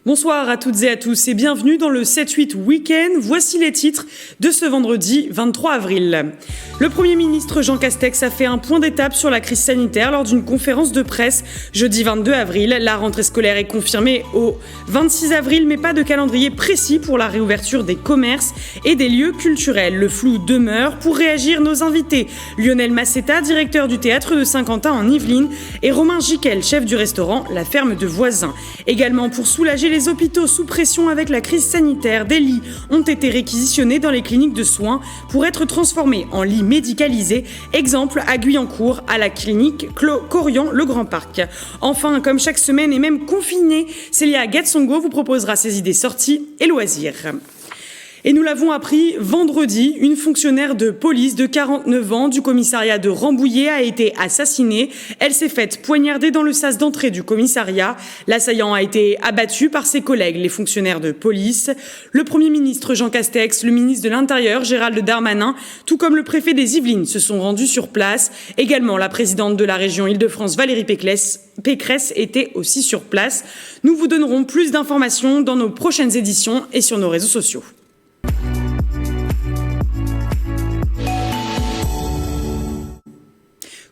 Bonsoir à toutes et à tous et bienvenue dans le 7-8 Week-end. Voici les titres de ce vendredi 23 avril. Le Premier ministre Jean Castex a fait un point d'étape sur la crise sanitaire lors d'une conférence de presse jeudi 22 avril. La rentrée scolaire est confirmée au 26 avril, mais pas de calendrier précis pour la réouverture des commerces et des lieux culturels. Le flou demeure. Pour réagir, nos invités, Lionel Masseta, directeur du théâtre de Saint-Quentin en Yvelines, et Romain Giquel, chef du restaurant La Ferme de Voisins. Également pour soulager les hôpitaux sous pression avec la crise sanitaire, des lits ont été réquisitionnés dans les cliniques de soins pour être transformés en lits médicalisés. Exemple à Guyancourt, à la clinique Corian, le Grand Parc. Enfin, comme chaque semaine et même confinée, Célia Gatsongo vous proposera ses idées sorties et loisirs. Et nous l'avons appris vendredi, une fonctionnaire de police de 49 ans du commissariat de Rambouillet a été assassinée. Elle s'est faite poignarder dans le sas d'entrée du commissariat. L'assaillant a été abattu par ses collègues, les fonctionnaires de police. Le Premier ministre Jean Castex, le ministre de l'Intérieur Gérald Darmanin, tout comme le préfet des Yvelines se sont rendus sur place. Également, la présidente de la région Île-de-France Valérie Pécresse était aussi sur place. Nous vous donnerons plus d'informations dans nos prochaines éditions et sur nos réseaux sociaux.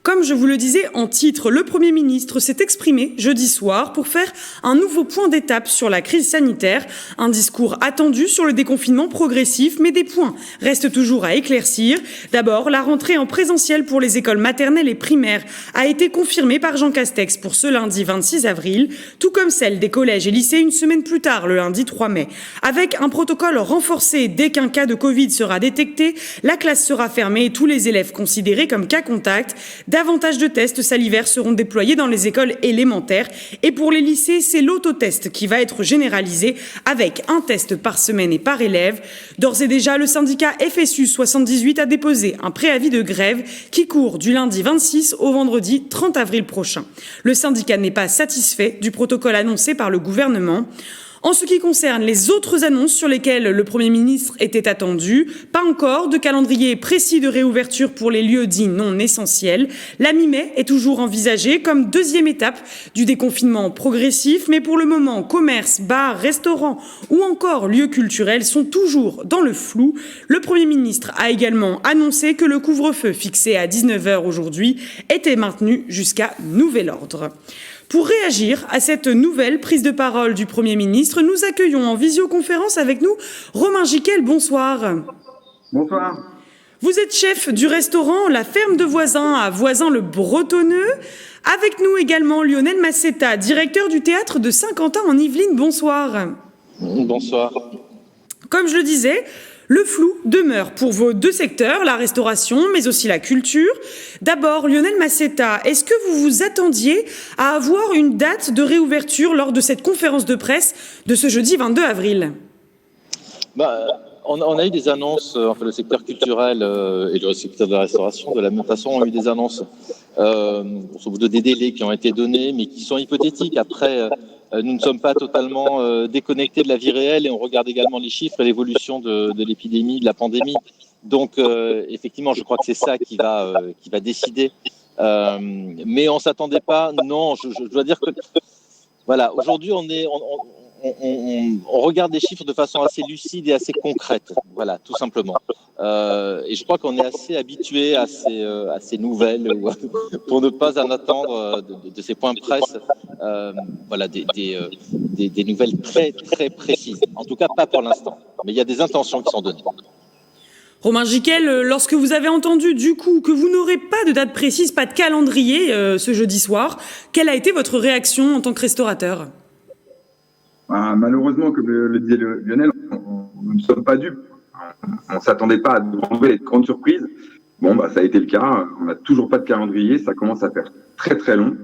Comme je vous le disais en titre, le Premier ministre s'est exprimé jeudi soir pour faire un nouveau point d'étape sur la crise sanitaire. Un discours attendu sur le déconfinement progressif, mais des points restent toujours à éclaircir. D'abord, la rentrée en présentiel pour les écoles maternelles et primaires a été confirmée par Jean Castex pour ce lundi 26 avril, tout comme celle des collèges et lycées une semaine plus tard, le lundi 3 mai. Avec un protocole renforcé, dès qu'un cas de Covid sera détecté, la classe sera fermée et tous les élèves considérés comme cas contact. Davantage de tests salivaires seront déployés dans les écoles élémentaires. Et pour les lycées, c'est l'autotest qui va être généralisé avec un test par semaine et par élève. D'ores et déjà, le syndicat FSU 78 a déposé un préavis de grève qui court du lundi 26 au vendredi 30 avril prochain. Le syndicat n'est pas satisfait du protocole annoncé par le gouvernement. En ce qui concerne les autres annonces sur lesquelles le Premier ministre était attendu, pas encore de calendrier précis de réouverture pour les lieux dits non essentiels. La mi-mai est toujours envisagée comme deuxième étape du déconfinement progressif, mais pour le moment, commerces, bars, restaurants ou encore lieux culturels sont toujours dans le flou. Le Premier ministre a également annoncé que le couvre-feu fixé à 19h aujourd'hui était maintenu jusqu'à nouvel ordre. Pour réagir à cette nouvelle prise de parole du Premier ministre, nous accueillons en visioconférence avec nous Romain Giquel. Bonsoir. Bonsoir. Vous êtes chef du restaurant La Ferme de Voisins à Voisins-le-Bretonneux. Avec nous également Lionel Masseta, directeur du théâtre de Saint-Quentin en Yvelines. Bonsoir. Bonsoir. Comme je le disais, le flou demeure pour vos deux secteurs, la restauration, mais aussi la culture. D'abord, Lionel Masseta, est-ce que vous vous attendiez à avoir une date de réouverture lors de cette conférence de presse de ce jeudi 22 avril ? On a eu des annonces, le secteur culturel et le secteur de la restauration, de la même façon, ont eu des annonces, de des délais qui ont été donnés, mais qui sont hypothétiques. Après, nous ne sommes pas totalement déconnectés de la vie réelle et on regarde également les chiffres et l'évolution de l'épidémie, de la pandémie. Donc, effectivement, je crois que c'est ça qui va décider. Mais on s'attendait pas. Non, je dois dire que voilà, aujourd'hui, on regarde les chiffres de façon assez lucide et assez concrète. Voilà, tout simplement. Et je crois qu'on est assez habitué à ces nouvelles, pour ne pas en attendre de ces points de presse. Des nouvelles très très précises. En tout cas, pas pour l'instant. Mais il y a des intentions qui sont données. Romain Giquel, lorsque vous avez entendu du coup que vous n'aurez pas de date précise, pas de calendrier ce jeudi soir, quelle a été votre réaction en tant que restaurateur ? Malheureusement, comme le disait Lionel, nous ne sommes pas dupes. On ne s'attendait pas à de grandes surprises. Bon, ça a été le cas. On n'a toujours pas de calendrier. Ça commence à faire très très long.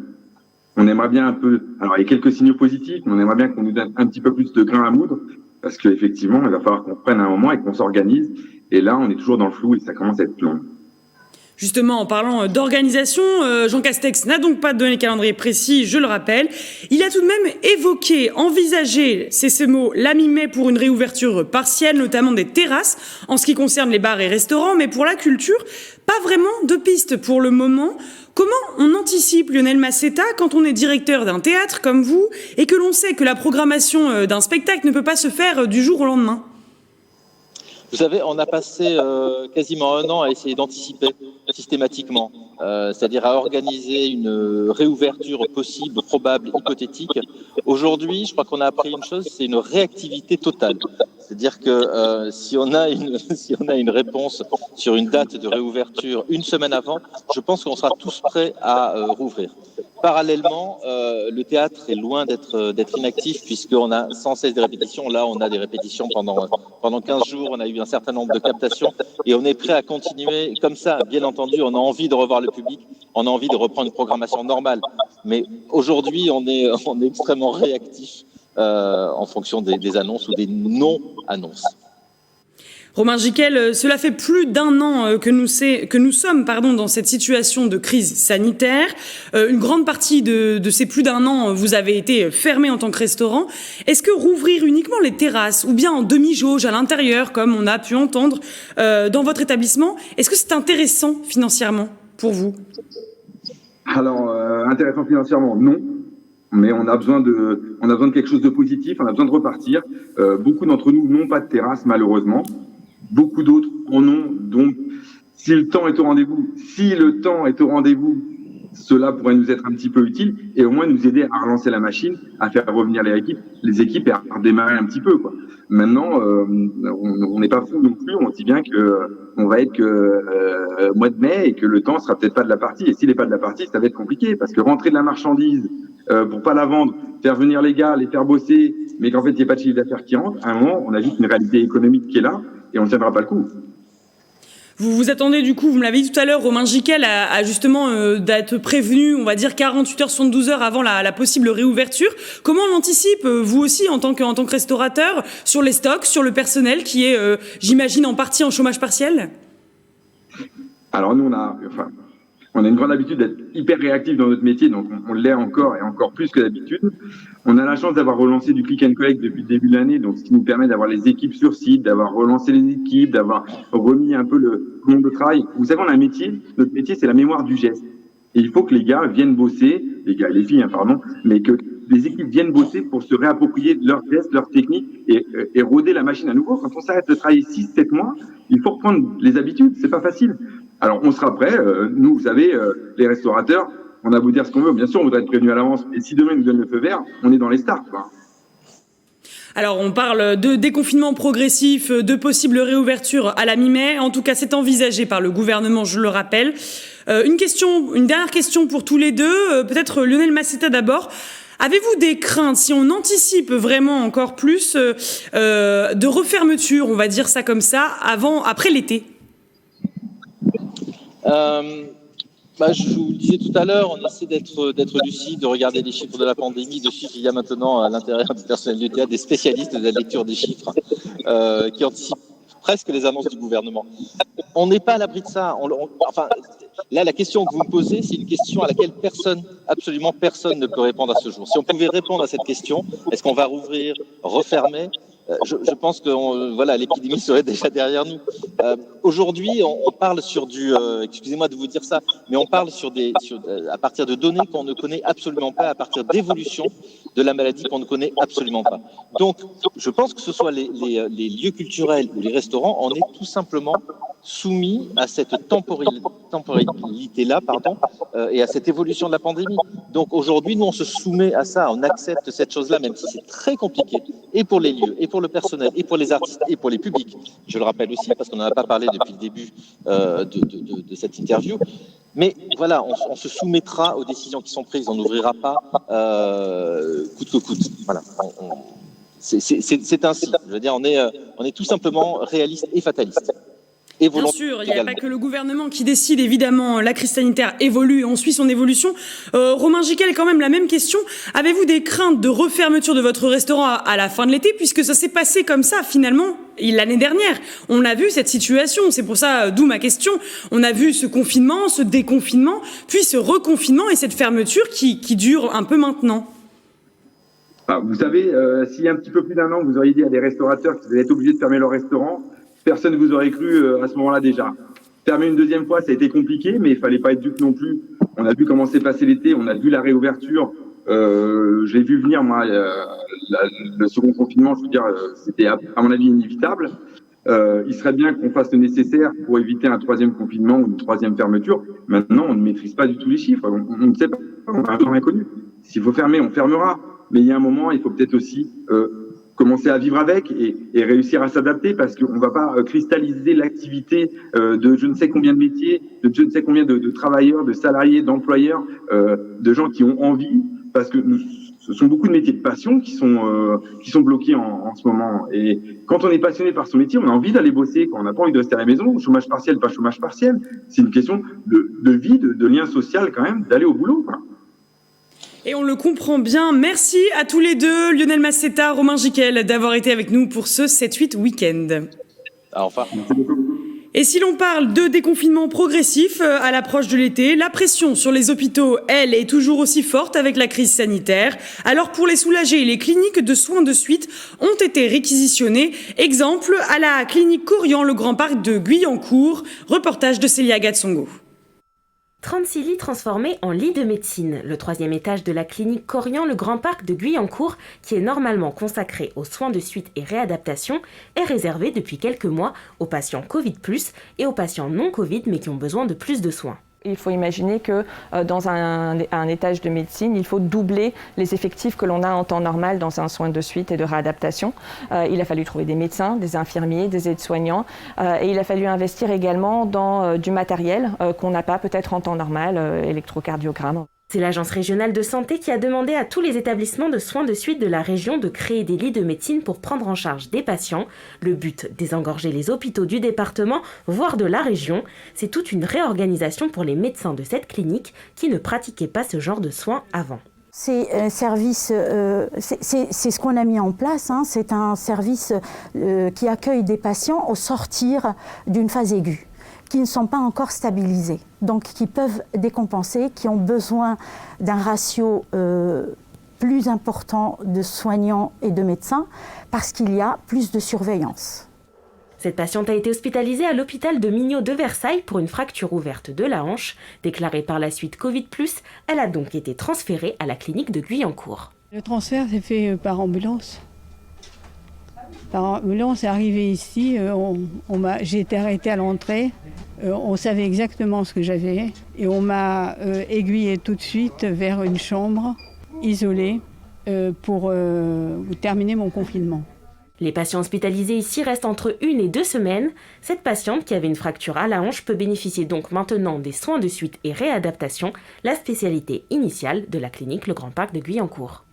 On aimerait bien un peu... Alors, il y a quelques signaux positifs, mais on aimerait bien qu'on nous donne un petit peu plus de grain à moudre, parce qu'effectivement, il va falloir qu'on prenne un moment et qu'on s'organise. Et là, on est toujours dans le flou et ça commence à être long. Justement, en parlant d'organisation, Jean Castex n'a donc pas donné calendrier précis, je le rappelle. Il a tout de même évoqué, envisagé, c'est ce mot, la mi-mai pour une réouverture partielle, notamment des terrasses, en ce qui concerne les bars et restaurants, mais pour la culture, pas vraiment de piste pour le moment. Comment on anticipe, Lionel Massetta, quand on est directeur d'un théâtre comme vous, et que l'on sait que la programmation d'un spectacle ne peut pas se faire du jour au lendemain ? Vous savez, on a passé quasiment un an à essayer d'anticiper systématiquement, c'est-à-dire à organiser une réouverture possible, probable, hypothétique. Aujourd'hui, je crois qu'on a appris une chose, c'est une réactivité totale. C'est-à-dire que si on a une réponse sur une date de réouverture une semaine avant, je pense qu'on sera tous prêts à rouvrir. Parallèlement, le théâtre est loin d'être inactif puisqu'on a sans cesse des répétitions. Là, on a des répétitions pendant 15 jours. On a eu un certain nombre de captations et on est prêt à continuer comme ça. Bien entendu, on a envie de revoir le public. On a envie de reprendre une programmation normale. Mais aujourd'hui, on est extrêmement réactif en fonction des annonces ou des non-annonces. Romain Gicquel, cela fait plus d'un an que nous sommes dans cette situation de crise sanitaire. Une grande partie de ces plus d'un an, vous avez été fermé en tant que restaurant. Est-ce que rouvrir uniquement les terrasses ou bien en demi-jauge à l'intérieur, comme on a pu entendre dans votre établissement, est-ce que c'est intéressant financièrement pour vous ? Alors, intéressant financièrement, non. Mais on a besoin de quelque chose de positif, on a besoin de repartir. Beaucoup d'entre nous n'ont pas de terrasse, malheureusement. Beaucoup d'autres en ont. Donc, si le temps est au rendez-vous, cela pourrait nous être un petit peu utile et au moins nous aider à relancer la machine, à faire revenir les équipes et à redémarrer un petit peu, quoi. Maintenant, on n'est pas fou non plus. On dit bien que on va être que mois de mai et que le temps sera peut-être pas de la partie. Et s'il n'est pas de la partie, ça va être compliqué parce que rentrer de la marchandise pour pas la vendre, faire venir les gars, les faire bosser, mais qu'en fait il n'y ait pas de chiffre d'affaires qui rentre, à un moment, on a juste une réalité économique qui est là et on ne tiendra pas le coup. Vous vous attendez du coup, vous me l'avez dit tout à l'heure, Romain Gicquel, à justement d'être prévenu, on va dire 48 heures, 72 heures avant la possible réouverture. Comment on l'anticipe, vous aussi, en tant que restaurateur, sur les stocks, sur le personnel qui est, j'imagine, en partie en chômage partiel ? Alors nous, on a une grande habitude d'être hyper réactif dans notre métier, donc on l'est encore et encore plus que d'habitude. On a la chance d'avoir relancé du click and collect depuis le début de l'année, donc ce qui nous permet d'avoir les équipes sur site, d'avoir relancé les équipes, d'avoir remis un peu le monde de travail. Vous savez, on a un métier, notre métier c'est la mémoire du geste. Et il faut que les gars viennent bosser, les gars et les filles, mais que les équipes viennent bosser pour se réapproprier leurs gestes, leurs techniques et roder la machine à nouveau. Quand on s'arrête de travailler 6-7 mois, il faut reprendre les habitudes, c'est pas facile. Alors, on sera prêt. Nous, vous savez, les restaurateurs, on a beau dire ce qu'on veut. Bien sûr, on voudrait être prévenu à l'avance. Et si demain, ils nous donnent le feu vert, on est dans les stars, quoi. Alors, on parle de déconfinement progressif, de possible réouverture à la mi-mai. En tout cas, c'est envisagé par le gouvernement, je le rappelle. Une dernière question pour tous les deux. Peut-être Lionel Massetta d'abord. Avez-vous des craintes, si on anticipe vraiment encore plus, de refermeture, on va dire ça comme ça, après l'été ? Je vous le disais tout à l'heure, on essaie d'être lucide, de regarder les chiffres de la pandémie, de chiffres. Il y a maintenant à l'intérieur du personnel du théâtre des spécialistes de la lecture des chiffres qui anticipent presque les annonces du gouvernement. On n'est pas à l'abri de ça. Là, la question que vous me posez, c'est une question à laquelle absolument personne ne peut répondre à ce jour. Si on pouvait répondre à cette question, est-ce qu'on va rouvrir, refermer ? Je pense que l'épidémie serait déjà derrière nous. Aujourd'hui, on parle sur excusez-moi de vous dire ça, mais on parle à partir de données qu'on ne connaît absolument pas, à partir d'évolutions de la maladie qu'on ne connaît absolument pas. Donc, je pense que ce soit les lieux culturels ou les restaurants, on est tout simplement soumis à cette temporalité-là, et à cette évolution de la pandémie. Donc aujourd'hui, nous, on se soumet à ça, on accepte cette chose-là, même si c'est très compliqué, et pour les lieux, et pour le personnel, et pour les artistes, et pour les publics. Je le rappelle aussi, parce qu'on n'en a pas parlé depuis le début de cette interview. Mais voilà, on se soumettra aux décisions qui sont prises, on n'ouvrira pas coûte que coûte. Voilà, c'est ainsi. Je veux dire, on est tout simplement réaliste et fataliste. et Bien volontaire. sûr, il n'y a pas que le gouvernement qui décide, évidemment, la crise sanitaire évolue, on suit son évolution. Romain Gicquel, quand même la même question. Avez-vous des craintes de refermeture de votre restaurant à la fin de l'été, puisque ça s'est passé comme ça, finalement, l'année dernière? On a vu cette situation, c'est pour ça, d'où ma question. On a vu ce confinement, ce déconfinement, puis ce reconfinement et cette fermeture qui dure un peu maintenant. Vous savez, s'il y a un petit peu plus d'un an, vous auriez dit à des restaurateurs qu'ils allaient être obligés de fermer leur restaurant, personne ne vous aurait cru à ce moment-là déjà. Fermer une deuxième fois, ça a été compliqué, mais il fallait pas être dupe non plus. On a vu comment s'est passé l'été, on a vu la réouverture. J'ai vu venir, moi, le second confinement, je veux dire, c'était à mon avis inévitable. Il serait bien qu'on fasse le nécessaire pour éviter un troisième confinement ou une troisième fermeture. Maintenant, on ne maîtrise pas du tout les chiffres. On ne sait pas, on a un temps inconnu. S'il faut fermer, on fermera. Mais il y a un moment, il faut peut-être aussi commencer à vivre avec et réussir à s'adapter, parce qu'on ne va pas cristalliser l'activité de je ne sais combien de métiers, de je ne sais combien de travailleurs, de salariés, d'employeurs, de gens qui ont envie, parce que ce sont beaucoup de métiers de passion qui sont bloqués en ce moment. Et quand on est passionné par son métier, on a envie d'aller bosser. Quand on n'a pas envie de rester à la maison, chômage partiel, pas chômage partiel, c'est une question de vie, de lien social quand même, d'aller au boulot, quoi. Et on le comprend bien. Merci à tous les deux, Lionel Massetta, Romain Gicquel, d'avoir été avec nous pour ce 7-8 week-end. Enfin. Et si l'on parle de déconfinement progressif à l'approche de l'été, la pression sur les hôpitaux, elle, est toujours aussi forte avec la crise sanitaire. Alors pour les soulager, les cliniques de soins de suite ont été réquisitionnées. Exemple à la clinique Corian, le Grand Parc de Guyancourt. Reportage de Célia Gatsongo. 36 lits transformés en lits de médecine. Le 3e étage de la clinique Corian, le Grand Parc de Guyancourt, qui est normalement consacré aux soins de suite et réadaptation, est réservé depuis quelques mois aux patients Covid+, et aux patients non Covid mais qui ont besoin de plus de soins. Il faut imaginer que dans un étage de médecine, il faut doubler les effectifs que l'on a en temps normal dans un soin de suite et de réadaptation. Il a fallu trouver des médecins, des infirmiers, des aides-soignants et il a fallu investir également dans du matériel qu'on n'a pas peut-être en temps normal, électrocardiogramme. C'est l'Agence régionale de santé qui a demandé à tous les établissements de soins de suite de la région de créer des lits de médecine pour prendre en charge des patients. Le but, désengorger les hôpitaux du département, voire de la région. C'est toute une réorganisation pour les médecins de cette clinique qui ne pratiquaient pas ce genre de soins avant. C'est un service, c'est ce qu'on a mis en place, hein. C'est un service qui accueille des patients au sortir d'une phase aiguë, qui ne sont pas encore stabilisés, donc qui peuvent décompenser, qui ont besoin d'un ratio plus important de soignants et de médecins, parce qu'il y a plus de surveillance. Cette patiente a été hospitalisée à l'hôpital de Mignot de Versailles pour une fracture ouverte de la hanche. Déclarée par la suite Covid+, elle a donc été transférée à la clinique de Guyancourt. Le transfert s'est fait par ambulance. Par ambulance, est arrivé ici, j'ai été arrêtée à l'entrée, on savait exactement ce que j'avais et on m'a aiguillée tout de suite vers une chambre isolée pour terminer mon confinement. Les patients hospitalisés ici restent entre 1 et 2 semaines. Cette patiente qui avait une fracture à la hanche peut bénéficier donc maintenant des soins de suite et réadaptation, la spécialité initiale de la clinique Le Grand Parc de Guyancourt.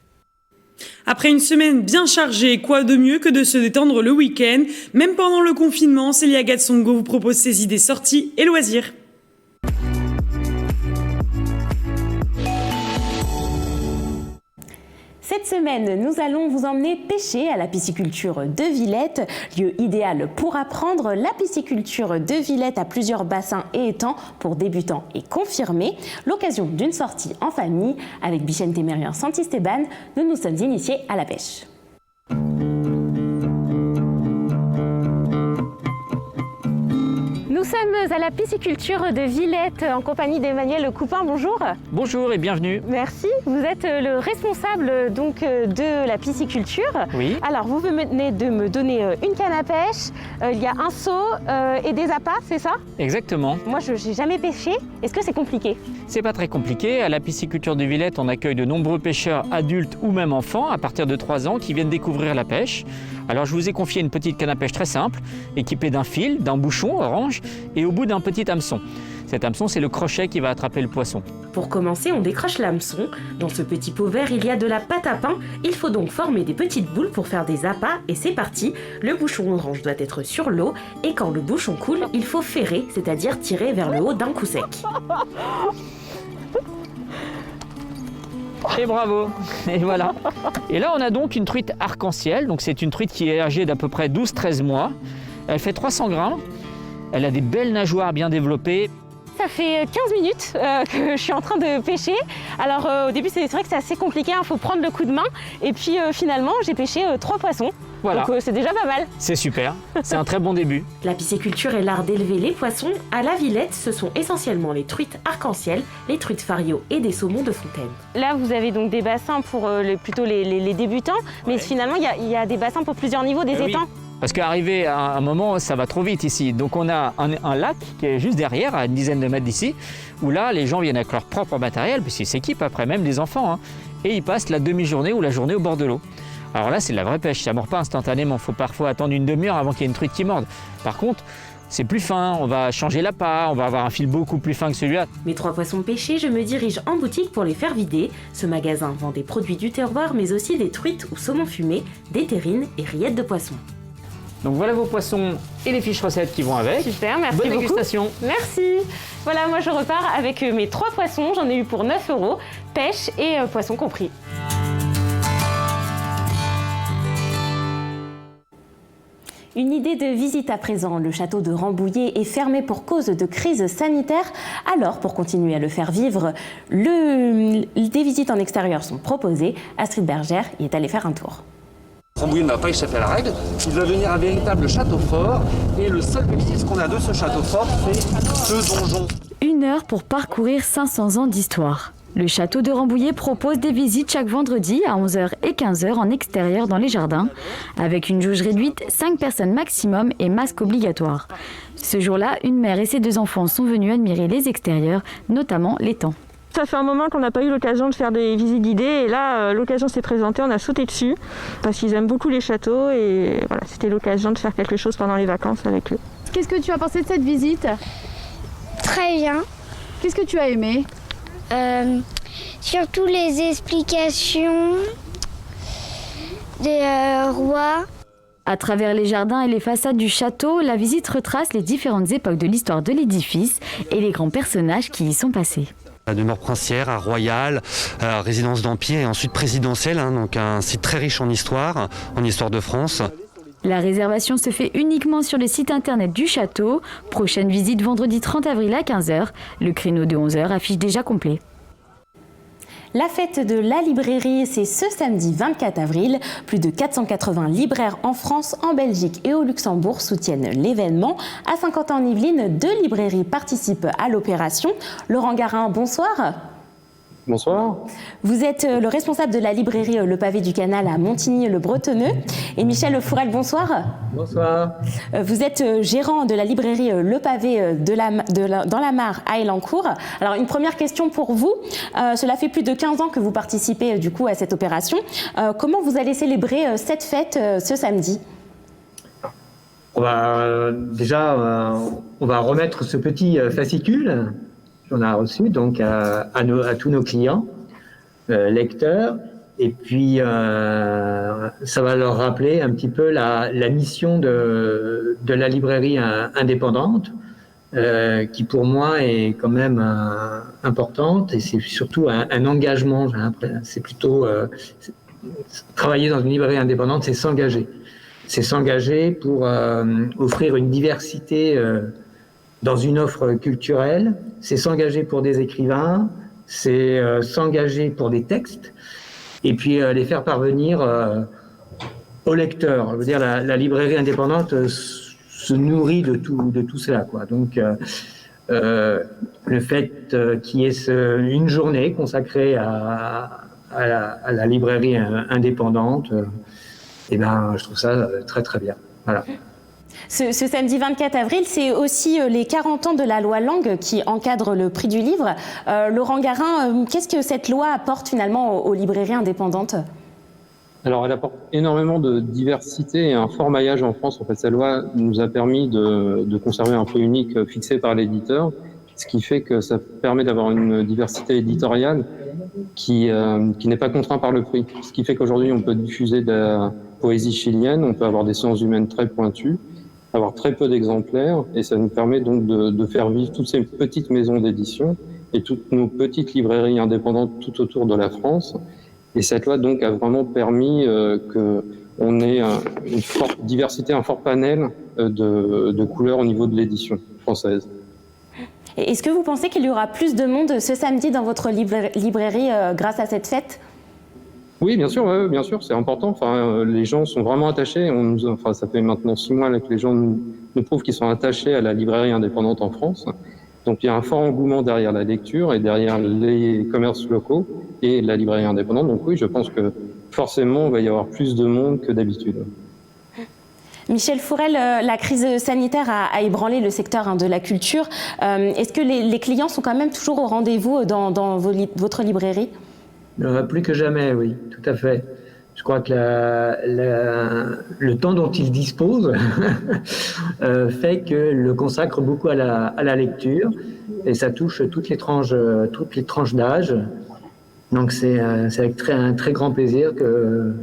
Après une semaine bien chargée, quoi de mieux que de se détendre le week-end? Même pendant le confinement, Célia Gatsongo vous propose ses idées sorties et loisirs. Cette semaine, nous allons vous emmener pêcher à la pisciculture de Villette, lieu idéal pour apprendre. La pisciculture de Villette a plusieurs bassins et étangs pour débutants et confirmés. L'occasion d'une sortie en famille. Avec Bichente Merian Santisteban, nous nous sommes initiés à la pêche. Nous sommes à la pisciculture de Villette en compagnie d'Emmanuel Coupin. Bonjour. Bonjour et bienvenue. Merci. Vous êtes le responsable donc de la pisciculture. Oui. Alors vous venez de me donner une canne à pêche. Il y a un seau et des appâts, c'est ça? Exactement. Moi, je n'ai jamais pêché. Est-ce que c'est compliqué? C'est pas très compliqué. À la pisciculture de Villette, on accueille de nombreux pêcheurs adultes ou même enfants à partir de 3 ans qui viennent découvrir la pêche. Alors je vous ai confié une petite canne à pêche très simple, équipée d'un fil, d'un bouchon orange et au bout d'un petit hameçon. Cet hameçon, c'est le crochet qui va attraper le poisson. Pour commencer, on décroche l'hameçon. Dans ce petit pot vert, il y a de la pâte à pain. Il faut donc former des petites boules pour faire des appâts et c'est parti. Le bouchon orange doit être sur l'eau et quand le bouchon coule, il faut ferrer, c'est-à-dire tirer vers le haut d'un coup sec. Et bravo. Et voilà. Et là, on a donc une truite arc-en-ciel. Donc c'est une truite qui est âgée d'à peu près 12-13 mois. Elle fait 300 grammes. Elle a des belles nageoires bien développées. Ça fait 15 minutes que je suis en train de pêcher. Alors au début c'est vrai que c'est assez compliqué, il faut prendre le coup de main. Et puis finalement j'ai pêché 3 poissons. Voilà. Donc c'est déjà pas mal. C'est super, c'est un très bon début. La pisciculture est l'art d'élever les poissons. À la Villette, ce sont essentiellement les truites arc-en-ciel, les truites fario et des saumons de fontaine. Là vous avez donc des bassins pour plutôt les débutants, mais finalement il y a des bassins pour plusieurs niveaux, des étangs. Oui. Parce qu'arrivé à un moment, ça va trop vite ici. Donc on a un lac qui est juste derrière, à une dizaine de mètres d'ici, où là, les gens viennent avec leur propre matériel, puisqu'ils s'équipent après, même les enfants, hein, et ils passent la demi-journée ou la journée au bord de l'eau. Alors là, c'est de la vraie pêche, ça ne mord pas instantanément. Il faut parfois attendre une demi-heure avant qu'il y ait une truite qui morde. Par contre, c'est plus fin, on va changer l'appât, on va avoir un fil beaucoup plus fin que celui-là. Mes 3 poissons pêchés, je me dirige en boutique pour les faire vider. Ce magasin vend des produits du terroir, mais aussi des truites ou saumons fumés, des terrines et rillettes de poisson. Donc voilà vos poissons et les fiches recettes qui vont avec. Super, merci Bonne beaucoup. dégustation. Merci. Voilà, moi je repars avec mes 3 poissons. J'en ai eu pour 9 €, pêche et poisson compris. Une idée de visite à présent. Le château de Rambouillet est fermé pour cause de crise sanitaire. Alors, pour continuer à le faire vivre, des visites en extérieur sont proposées. Astrid Bergère y est allée faire un tour. Rambouillet n'a pas échappé à la règle, il va devenir un véritable château fort et le seul bénéfice qu'on a de ce château fort, c'est ce donjon. 1 heure pour parcourir 500 ans d'histoire. Le château de Rambouillet propose des visites chaque vendredi à 11h et 15h en extérieur dans les jardins. Avec une jauge réduite, 5 personnes maximum et masque obligatoire. Ce jour-là, une mère et ses 2 enfants sont venus admirer les extérieurs, notamment l'étang. Ça fait un moment qu'on n'a pas eu l'occasion de faire des visites guidées et là, l'occasion s'est présentée, on a sauté dessus parce qu'ils aiment beaucoup les châteaux et voilà, c'était l'occasion de faire quelque chose pendant les vacances avec eux. Qu'est-ce que tu as pensé de cette visite? Très bien. Qu'est-ce que tu as aimé? Surtout les explications des rois. À travers les jardins et les façades du château, la visite retrace les différentes époques de l'histoire de l'édifice et les grands personnages qui y sont passés. La demeure princière, à Royal, résidence d'Empire et ensuite présidentielle, donc un site très riche en histoire de France. La réservation se fait uniquement sur le site internet du château. Prochaine visite vendredi 30 avril à 15h. Le créneau de 11h affiche déjà complet. La fête de la librairie, c'est ce samedi 24 avril. Plus de 480 libraires en France, en Belgique et au Luxembourg soutiennent l'événement. À Saint-Quentin-en-Yvelines, 2 librairies participent à l'opération. Laurent Garin, bonsoir. Bonsoir. Vous êtes le responsable de la librairie Le Pavé du Canal à Montigny-le-Bretonneux. Et Michel Fourel, bonsoir. Bonsoir. Vous êtes gérant de la librairie Le Pavé dans la Mare à Elancourt. Alors une première question pour vous. Cela fait plus de 15 ans que vous participez du coup à cette opération. Comment vous allez célébrer cette fête ce samedi ? On va remettre ce petit fascicule qu'on a reçu donc à tous nos clients, lecteurs, et puis ça va leur rappeler un petit peu la mission de la librairie indépendante, qui pour moi est quand même importante, et c'est surtout un engagement. C'est plutôt travailler dans une librairie indépendante, c'est s'engager. C'est s'engager pour offrir une diversité dans une offre culturelle, c'est s'engager pour des écrivains, c'est s'engager pour des textes, et puis les faire parvenir aux lecteurs. Je veux dire, la librairie indépendante se nourrit de tout cela, quoi. Donc, le fait qu'il y ait une journée consacrée à la librairie indépendante, je trouve ça très très bien. Voilà. Ce samedi 24 avril, c'est aussi les 40 ans de la loi Lang qui encadre le prix du livre. Laurent Garin, qu'est-ce que cette loi apporte finalement aux librairies indépendantes ? Alors, elle apporte énormément de diversité et un fort maillage en France. En fait, cette loi nous a permis de conserver un prix unique fixé par l'éditeur ce qui fait que ça permet d'avoir une diversité éditoriale qui n'est pas contrainte par le prix. Ce qui fait qu'aujourd'hui, on peut diffuser de la poésie chilienne, on peut avoir des sciences humaines très pointues, avoir très peu d'exemplaires, et ça nous permet donc de faire vivre toutes ces petites maisons d'édition et toutes nos petites librairies indépendantes tout autour de la France. Et cette loi donc a vraiment permis qu'on ait une forte diversité, un fort panel de couleurs au niveau de l'édition française. Est-ce que vous pensez qu'il y aura plus de monde ce samedi dans votre librairie grâce à cette fête ? Oui, bien sûr, c'est important. Enfin, les gens sont vraiment attachés. Ça fait maintenant 6 mois là, que les gens nous prouvent qu'ils sont attachés à la librairie indépendante en France. Donc il y a un fort engouement derrière la lecture et derrière les commerces locaux et la librairie indépendante. Donc oui, je pense que forcément, il va y avoir plus de monde que d'habitude. Michel Fourel, la crise sanitaire a ébranlé le secteur de la culture. Est-ce que les clients sont quand même toujours au rendez-vous dans votre librairie ? Plus que jamais, oui, tout à fait. Je crois que le temps dont ils disposent fait que le consacre beaucoup à la lecture, et ça touche toutes les tranches d'âge. Donc c'est avec un très grand plaisir que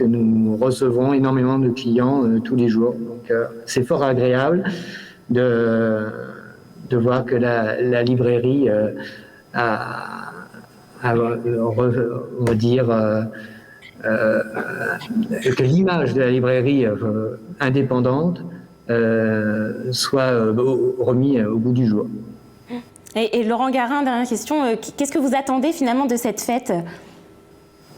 nous recevons énormément de clients tous les jours. Donc c'est fort agréable de voir que la librairie on va dire que l'image de la librairie indépendante soit remise au bout du jour. Et Laurent Garin, dernière question, qu'est-ce que vous attendez finalement de cette fête ?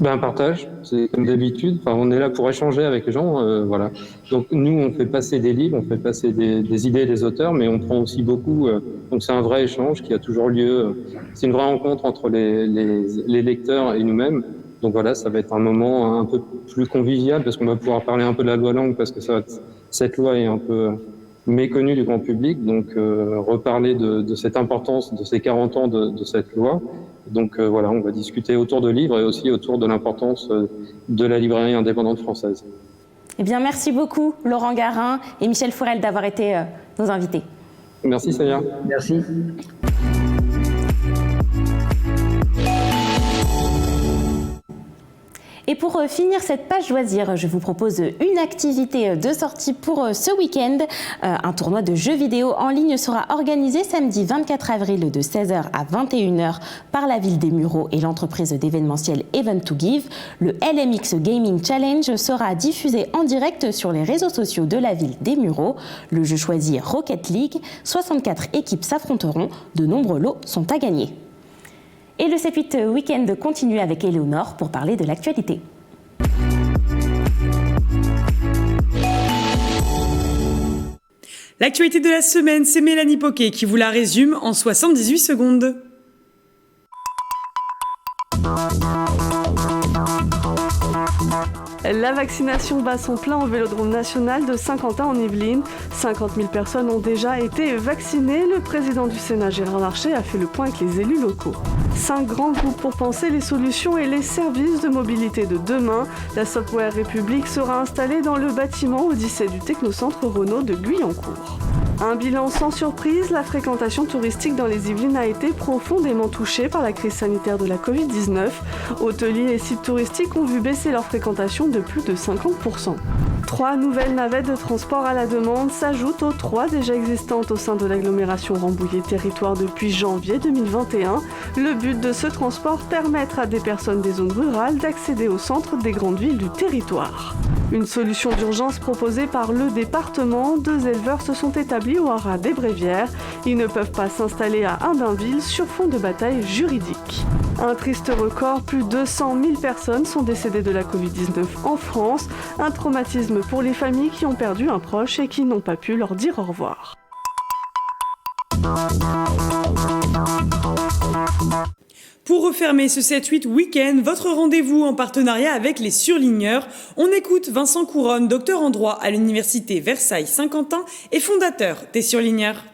Un partage, c'est comme d'habitude. Enfin, on est là pour échanger avec les gens, voilà. Donc nous, on fait passer des livres, on fait passer des idées des auteurs, mais on prend aussi beaucoup. Donc c'est un vrai échange qui a toujours lieu. C'est une vraie rencontre entre les lecteurs et nous-mêmes. Donc voilà, ça va être un moment un peu plus convivial parce qu'on va pouvoir parler un peu de la loi langue parce que cette loi est un peu méconnue du grand public. Donc reparler de cette importance, de ces 40 ans de cette loi. Donc voilà, on va discuter autour de livres et aussi autour de l'importance de la librairie indépendante française. Eh bien, merci beaucoup Laurent Garin et Michel Fourel d'avoir été nos invités. Merci Saya. Merci. Et pour finir cette page loisirs, je vous propose une activité de sortie pour ce week-end. Un tournoi de jeux vidéo en ligne sera organisé samedi 24 avril de 16h à 21h par la ville des Mureaux et l'entreprise d'événementiel Event2Give. Le LMX Gaming Challenge sera diffusé en direct sur les réseaux sociaux de la ville des Mureaux. Le jeu choisi Rocket League. 64 équipes s'affronteront. De nombreux lots sont à gagner. Et le 7-8 Week-end continue avec Éléonore pour parler de l'actualité. L'actualité de la semaine, c'est Mélanie Poquet qui vous la résume en 78 secondes. La vaccination bat son plein au Vélodrome national de Saint-Quentin en Yvelines. 50 000 personnes ont déjà été vaccinées. Le président du Sénat, Gérard Larcher, a fait le point avec les élus locaux. 5 grands groupes pour penser les solutions et les services de mobilité de demain. La Software République sera installée dans le bâtiment Odyssée du Technocentre Renault de Guyancourt. Un bilan sans surprise, la fréquentation touristique dans les Yvelines a été profondément touchée par la crise sanitaire de la Covid-19. Hôteliers et sites touristiques ont vu baisser leur fréquentation de plus de 50%. 3 nouvelles navettes de transport à la demande s'ajoutent aux 3 déjà existantes au sein de l'agglomération Rambouillet Territoire depuis janvier 2021. Le but de ce transport, permettre à des personnes des zones rurales d'accéder au centre des grandes villes du territoire. Une solution d'urgence proposée par le département. 2 éleveurs se sont établis au haras des Brévières. Ils ne peuvent pas s'installer à Abainville sur fond de bataille juridique. Un triste record, plus de 100 000 personnes sont décédées de la Covid-19 en France. Un traumatisme pour les familles qui ont perdu un proche et qui n'ont pas pu leur dire au revoir. Pour refermer ce 7-8 week-end, votre rendez-vous en partenariat avec les surligneurs. On écoute Vincent Couronne, docteur en droit à l'université Versailles-Saint-Quentin et fondateur des surligneurs.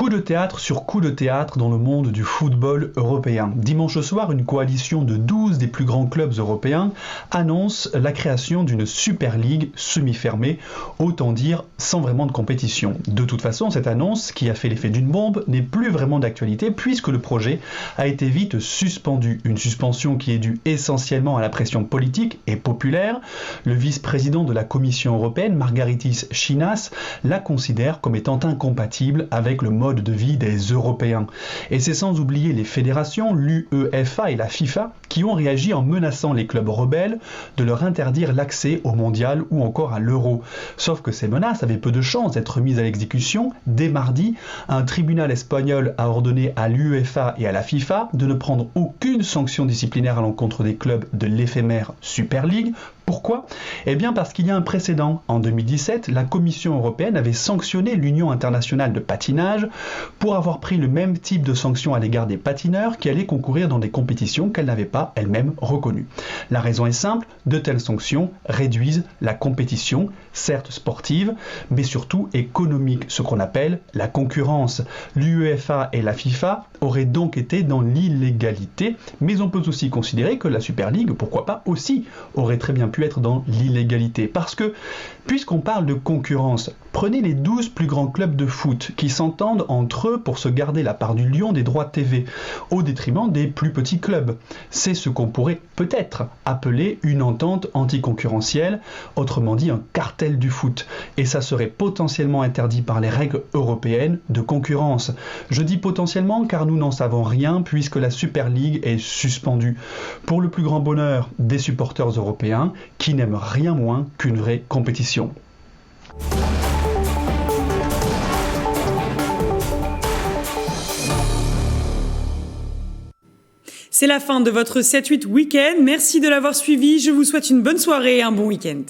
Coup de théâtre sur coup de théâtre dans le monde du football européen. Dimanche soir, une coalition de 12 des plus grands clubs européens annonce la création d'une Super League semi-fermée, autant dire sans vraiment de compétition. De toute façon, cette annonce, qui a fait l'effet d'une bombe, n'est plus vraiment d'actualité puisque le projet a été vite suspendu. Une suspension qui est due essentiellement à la pression politique et populaire. Le vice-président de la Commission européenne, Margaritis Schinas, la considère comme étant incompatible avec le mode de vie des Européens. Et c'est sans oublier les fédérations, l'UEFA et la FIFA, qui ont réagi en menaçant les clubs rebelles de leur interdire l'accès au mondial ou encore à l'euro. Sauf que ces menaces avaient peu de chances d'être mises à l'exécution. Dès mardi, un tribunal espagnol a ordonné à l'UEFA et à la FIFA de ne prendre aucune sanction disciplinaire à l'encontre des clubs de l'éphémère Super League. Pourquoi ? Eh bien parce qu'il y a un précédent. En 2017, la Commission européenne avait sanctionné l'Union internationale de patinage pour avoir pris le même type de sanction à l'égard des patineurs qui allaient concourir dans des compétitions qu'elle n'avait pas elle-même reconnues. La raison est simple, de telles sanctions réduisent la compétition, certes sportive, mais surtout économique, ce qu'on appelle la concurrence. L'UEFA et la FIFA auraient donc été dans l'illégalité, mais on peut aussi considérer que la Super League, pourquoi pas aussi, aurait très bien pu être dans l'illégalité. Parce que, puisqu'on parle de concurrence, prenez les 12 plus grands clubs de foot qui s'entendent entre eux pour se garder la part du lion des droits TV, au détriment des plus petits clubs. C'est ce qu'on pourrait peut-être appeler une entente anticoncurrentielle, autrement dit un cartel du foot. Et ça serait potentiellement interdit par les règles européennes de concurrence. Je dis potentiellement car nous n'en savons rien puisque la Super League est suspendue. Pour le plus grand bonheur des supporters européens qui n'aiment rien moins qu'une vraie compétition. C'est la fin de votre 7-8 week-end. Merci de l'avoir suivi. Je vous souhaite une bonne soirée et un bon week-end.